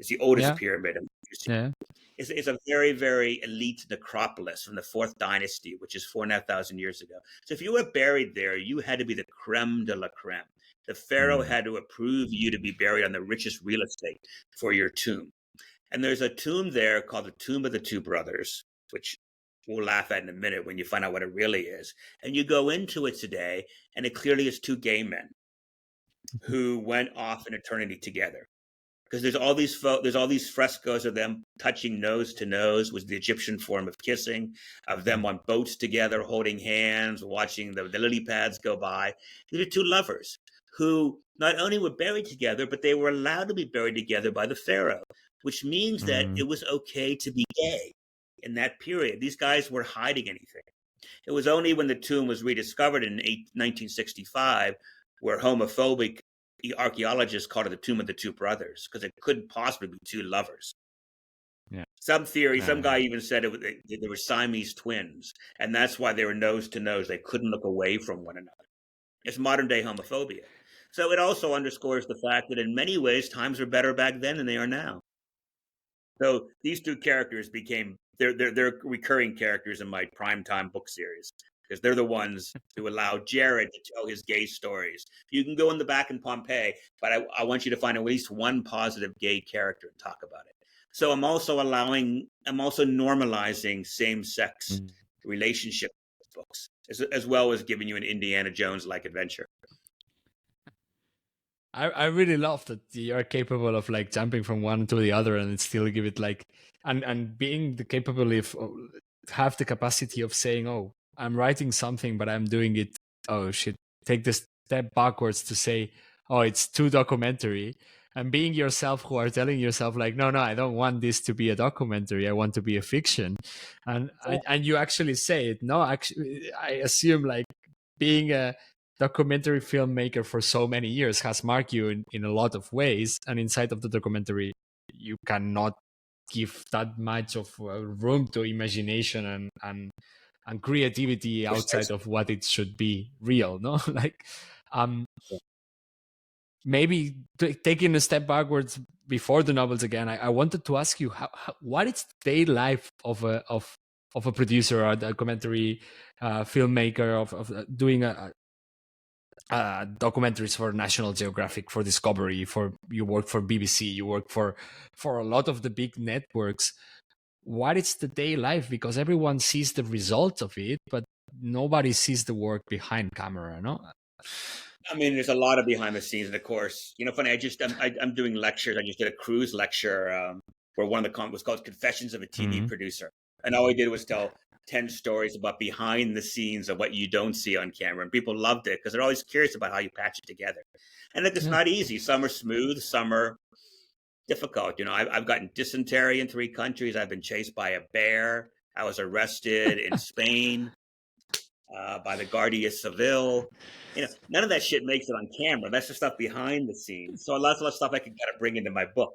It's the oldest Yeah. pyramid. Yeah. It's a very, very elite necropolis from the fourth dynasty, which is 4,500 years ago. So if you were buried there, you had to be the creme de la creme. The pharaoh had to approve you to be buried on the richest real estate for your tomb. And there's a tomb there called the Tomb of the Two Brothers, which we'll laugh at in a minute when you find out what it really is. And you go into it today, and it clearly is two gay men who went off in eternity together. Because there's all these frescoes of them touching nose to nose, was the Egyptian form of kissing, of them on boats together, holding hands, watching the lily pads go by. These are two lovers who not only were buried together, but they were allowed to be buried together by the pharaoh, which means that it was okay to be gay in that period. These guys were hiding anything. It was only when the tomb was rediscovered in 1965 where homophobic archaeologists called it the Tomb of the Two Brothers, because it couldn't possibly be two lovers. Yeah. Some guy even said they were Siamese twins, and that's why they were nose to nose. They couldn't look away from one another. It's modern day homophobia. So it also underscores the fact that in many ways times were better back then than they are now. So these two characters became they're recurring characters in my primetime book series, because they're the ones who allow Jared to tell his gay stories. You can go in the back in Pompeii, but I want you to find at least one positive gay character and talk about it. So I'm also normalizing same-sex relationship books, as well as giving you an Indiana Jones-like adventure. I really love that you are capable of like jumping from one to the other and still give it like, and being the capable of have the capacity of saying, oh, I'm writing something, but I'm doing it. Oh shit! Take the step backwards to say, oh, it's too documentary, and being yourself who are telling yourself like, no, I don't want this to be a documentary. I want to be a fiction, and you actually say it. No, actually, I assume like being a documentary filmmaker for so many years has marked you in a lot of ways, and inside of the documentary, you cannot give that much of room to imagination and creativity outside of what it should be real, no? Like maybe taking a step backwards before the novels again, I wanted to ask you what is the day life of a producer or a documentary filmmaker of doing documentaries for National Geographic, for Discovery, for you work for BBC, you work for a lot of the big networks. What is the day life? Because everyone sees the result of it, but nobody sees the work behind camera, no? I mean, there's a lot of behind the scenes, and of course, funny. I'm doing lectures. I just did a cruise lecture where one of the was called "Confessions of a TV Producer," and all I did was tell 10 stories about behind the scenes of what you don't see on camera, and people loved it because they're always curious about how you patch it together. And it's not easy. Some are smooth, some are difficult. I've gotten dysentery in 3 countries. I've been chased by a bear. I was arrested in Spain by the Guardia Civil. None of that shit makes it on camera. That's the stuff behind the scenes. So lots of stuff I can kind of bring into my book.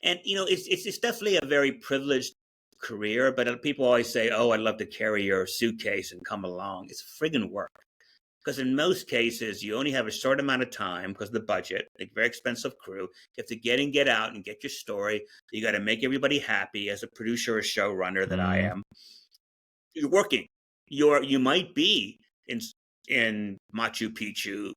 And it's definitely a very privileged career, but people always say, "Oh, I'd love to carry your suitcase and come along." It's friggin' work, because in most cases you only have a short amount of time because of the budget, a very expensive crew. You have to get out and get your story. You got to make everybody happy. As a producer or showrunner that I am, you're working. You might be in Machu Picchu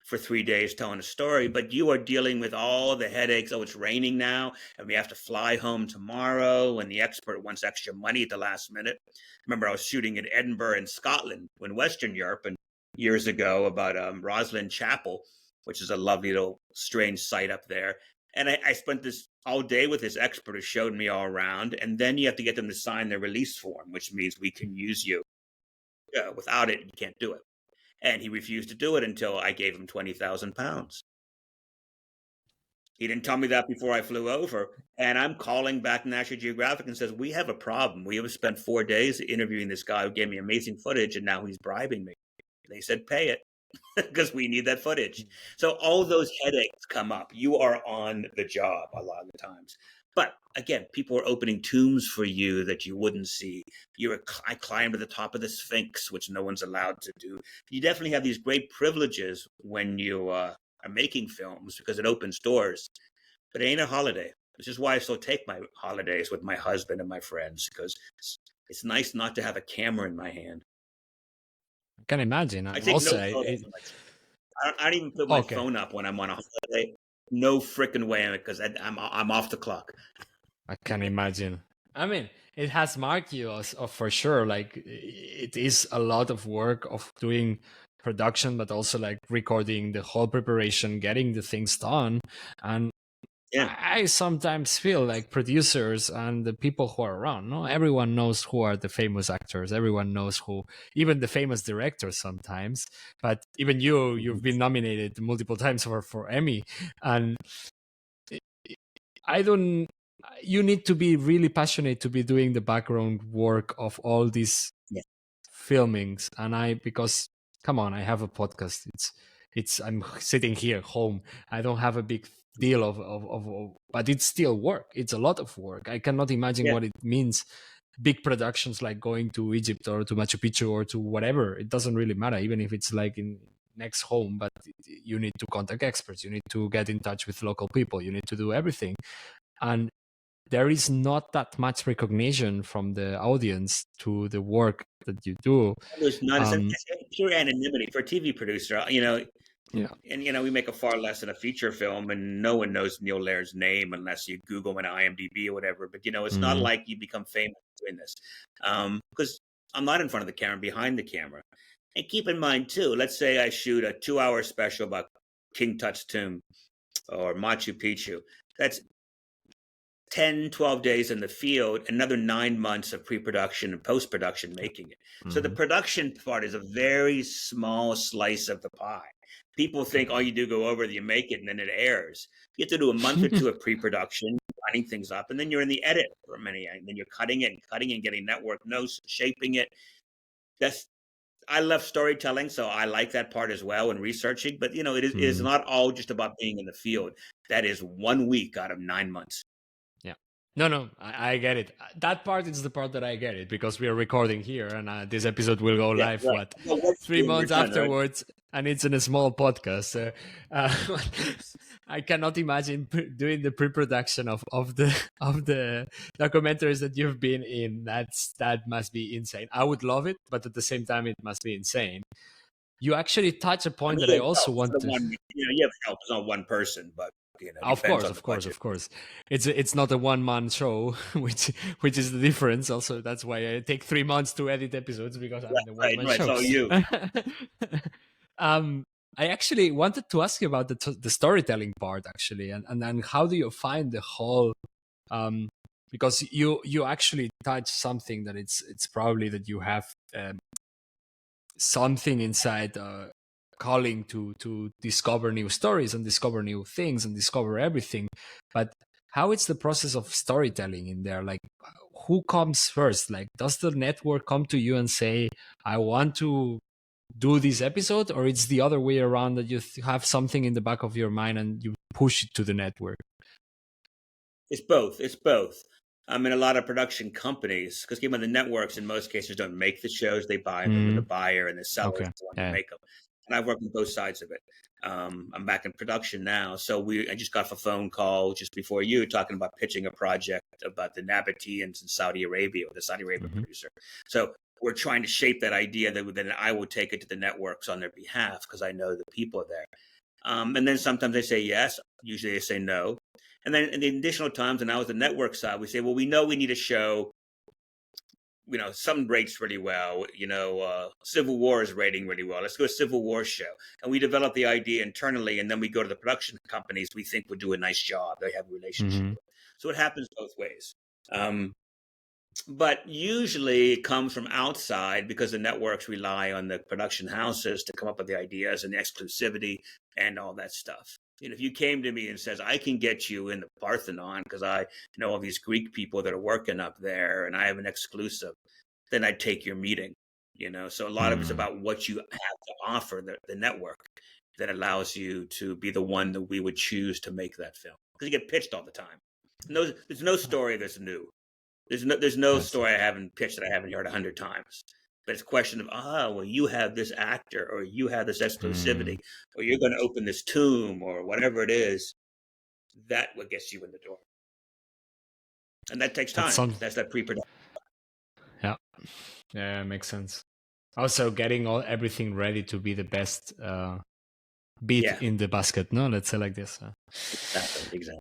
for 3 days telling a story, but you are dealing with all the headaches. Oh, it's raining now, and we have to fly home tomorrow, and the expert wants extra money at the last minute. Remember, I was shooting in Edinburgh in Scotland, in Western Europe, and years ago about Roslyn Chapel, which is a lovely little strange site up there. And I spent this all day with this expert who showed me all around, and then you have to get them to sign their release form, which means we can use you. Without it, you can't do it. And he refused to do it until I gave him £20,000. He didn't tell me that before I flew over. And I'm calling back National Geographic and says, we have a problem. We have spent 4 days interviewing this guy who gave me amazing footage, and now he's bribing me. They said, pay it, because we need that footage. So all those headaches come up. You are on the job a lot of the times. But again, people are opening tombs for you that you wouldn't see. I climbed to the top of the Sphinx, which no one's allowed to do. You definitely have these great privileges when you are making films, because it opens doors. But it ain't a holiday. which is why I still take my holidays with my husband and my friends, because it's nice not to have a camera in my hand. I can imagine. I And take no also, photos of myself. I don't even put my okay, phone up when I'm on a holiday. No freaking way, because I'm off the clock. I can imagine. I mean, it has marked you as for sure. Like it is a lot of work of doing production, but also like recording the whole preparation, getting the things done. And Yeah, I sometimes feel like producers and the people who are around, no, everyone knows who are the famous actors. Everyone knows who, even the famous directors sometimes. But even you've been nominated multiple times for Emmy, and I don't. You need to be really passionate to be doing the background work of all these yeah, filmings. And because come on, I have a podcast. It's I'm sitting here home. I don't have a big deal but it's still work. It's a lot of work. I cannot imagine yeah, what it means. Big productions like going to Egypt or to Machu Picchu or to whatever. It doesn't really matter, even if it's like in next home. But you need to contact experts. You need to get in touch with local people. You need to do everything, and there is not that much recognition from the audience to the work that you do. there's none. Um, It's pure anonymity for a TV producer. yeah. And we make a far less than a feature film, and no one knows Neil Lair's name unless you Google him in IMDb or whatever. But it's not Mhm. like you become famous doing this, because I'm not in front of the camera, I'm behind the camera. And keep in mind too, let's say I shoot a 2-hour special about King Tut's tomb or Machu Picchu. That's 10, 12 days in the field, another 9 months of pre-production and post-production making it. So the Mhm. production part is a very small slice of the pie. People think all you do go over, you make it, and then it airs. You have to do a month or two of pre-production, lining things up, and then you're in the edit for many, and then you're cutting it and cutting and getting network notes, shaping it. That's I love storytelling, so I like that part as well and researching. But it is Mhm. not all just about being in the field. That is 1 week out of 9 months. Yeah. No, I get it. That part is the part that I get it because we are recording here, and this episode will go Yeah, live right. what No work to three do in months return, right? afterwards, and it's in a small podcast. I cannot imagine doing the pre-production of the of the documentaries that you've been in. That must be insane. I would love it, but at the same time, it must be insane. You actually touch a I point mean, that you I have also help. It's want not to. one. You have help. It's not one person, but it Of depends course, on the of course, budget. of course. It's not a one man show, which is the difference. Also, that's why I take 3 months to edit episodes because I'm the one Right, man right. show. So you. um, I actually wanted to ask you about the storytelling part, actually, and how do you find the whole um, because you actually touch something that it's probably that you have something inside calling to discover new stories and discover new things and discover everything, but how it's the process of storytelling in there, like who comes first? Like, does the network come to you and say, I want to do this episode, or it's the other way around, that you have something in the back of your mind and you push it to the network? It's both. It's both. I mean, a lot of production companies, because given the networks in most cases don't make the shows, they buy them, and the Mm, buyer and the seller is okay. the one who Yeah. make them. And I've worked on both sides of it. I'm back in production now, so I just got a phone call just before you talking about pitching a project about the Nabateans in Saudi Arabia, with a Saudi Arabia Hmm. producer. So we're trying to shape that idea that then I will take it to the networks on their behalf because I know the people there. And then sometimes they say yes. Usually they say no. And then in the additional times, and now with the network side, we say, well, we know we need a show. Some rates really well. Civil War is rating really well. Let's go a Civil War show. And we develop the idea internally, and then we go to the production companies we think would do a nice job. They have a relationship Hmm. with. So it happens both ways. But usually it comes from outside because the networks rely on the production houses to come up with the ideas and the exclusivity and all that stuff. If you came to me and says, I can get you in the Parthenon because I know all these Greek people that are working up there and I have an exclusive, then I'd take your meeting. So a lot of it's Mm. about what you have to offer the network that allows you to be the one that we would choose to make that film, because you get pitched all the time. There's no story that's new. There's no Yes. story I haven't pitched that I haven't heard 100 times. But it's a question of, well, you have this actor, or you have this Mm. exclusivity, or you're going to open this tomb, or whatever it is. That what gets you in the door. And that takes time. That's that pre-production. Yeah, makes sense. Also, getting everything ready to be the best beat in the basket. No, let's say like this. Exactly.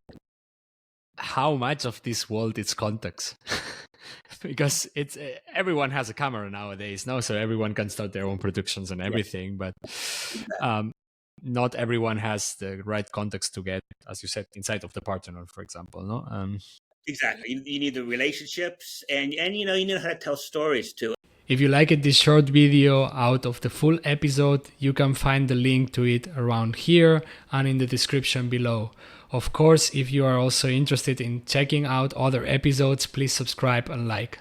How much of this world is context? Because it's everyone has a camera nowadays, no? So everyone can start their own productions and everything, but not everyone has the right context to get, as you said, inside of the partner, for example, no? Exactly. You need the relationships, and you know how to tell stories too. If you liked this short video out of the full episode, you can find the link to it around here and in the description below. Of course, if you are also interested in checking out other episodes, please subscribe and like.